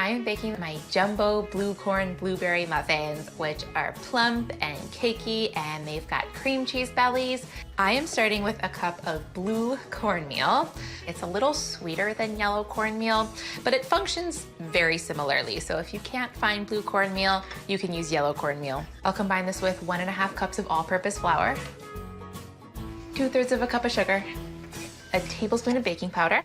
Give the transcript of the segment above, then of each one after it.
I am baking my jumbo blue corn blueberry muffins, which are plump and cakey, and they've got cream cheese bellies. I am starting with a cup of blue cornmeal. It's a little sweeter than yellow cornmeal, but it functions very similarly. So if you can't find blue cornmeal, you can use yellow cornmeal. I'll combine this with 1.5 cups of all-purpose flour, 2/3 of a cup of sugar, a tablespoon of baking powder,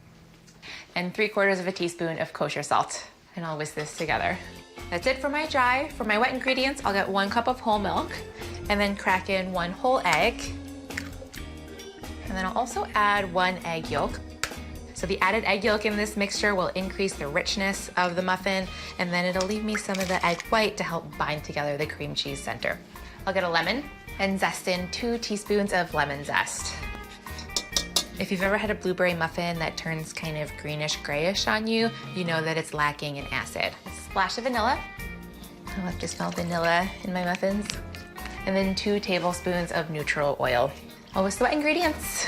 and 3/4 of a teaspoon of kosher salt. And I'll whisk this together. That's it for my dry. For my wet ingredients, I'll get 1 cup of whole milk and then crack in 1 whole egg. And then I'll also add 1 egg yolk. So the added egg yolk in this mixture will increase the richness of the muffin, and then it'll leave me some of the egg white to help bind together the cream cheese center. I'll get a lemon and zest in 2 teaspoons of lemon zest. If you've ever had a blueberry muffin that turns kind of greenish grayish on you, you know that it's lacking in acid. A splash of vanilla. I love to smell vanilla in my muffins. And then 2 tablespoons of neutral oil. I'll whisk the wet ingredients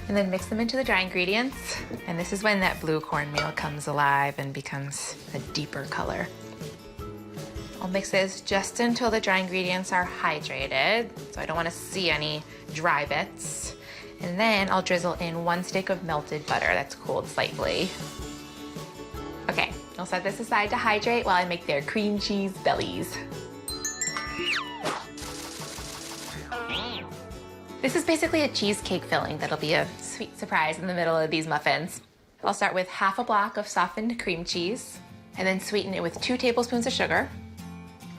and then mix them into the dry ingredients. And this is when that blue cornmeal comes alive and becomes a deeper color. I'll mix this just until the dry ingredients are hydrated, so I don't want to see any dry bits. And then I'll drizzle in 1 stick of melted butter that's cooled slightly. Okay, I'll set this aside to hydrate while I make their cream cheese bellies. This is basically a cheesecake filling that'll be a sweet surprise in the middle of these muffins. I'll start with 1/2 block of softened cream cheese, and then sweeten it with 2 tablespoons of sugar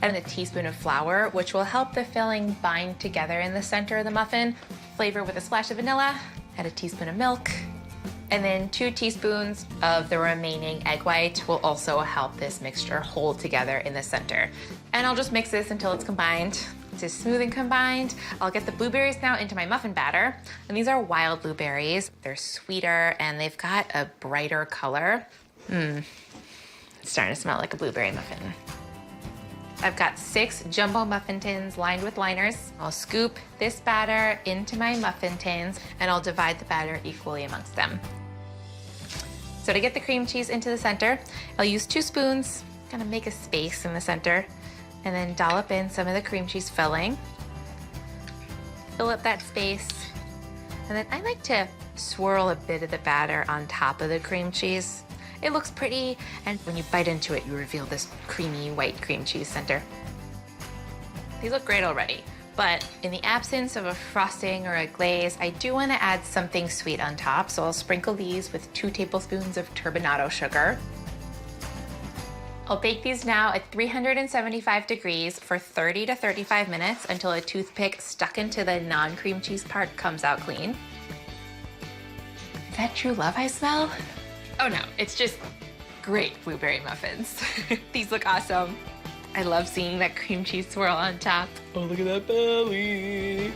and a teaspoon of flour, which will help the filling bind together in the center of the muffin. Flavor with a splash of vanilla, add a teaspoon of milk, and then 2 teaspoons of the remaining egg white will also help this mixture hold together in the center. And I'll just mix this until it's combined. It's smooth and combined. I'll get the blueberries now into my muffin batter. And these are wild blueberries. They're sweeter and they've got a brighter color. It's starting to smell like a blueberry muffin. I've got 6 jumbo muffin tins lined with liners. I'll scoop this batter into my muffin tins and I'll divide the batter equally amongst them. So to get the cream cheese into the center, I'll use 2 spoons, kind of make a space in the center, and then dollop in some of the cream cheese filling. Fill up that space, and then I like to swirl a bit of the batter on top of the cream cheese. It looks pretty, and when you bite into it, you reveal this creamy white cream cheese center. These look great already, but in the absence of a frosting or a glaze, I do want to add something sweet on top, so I'll sprinkle these with 2 tablespoons of turbinado sugar. I'll bake these now at 375 degrees for 30 to 35 minutes until a toothpick stuck into the non-cream cheese part comes out clean. Is that true love I smell? Oh no, it's just great blueberry muffins. These look awesome. I love seeing that cream cheese swirl on top. Oh, look at that belly.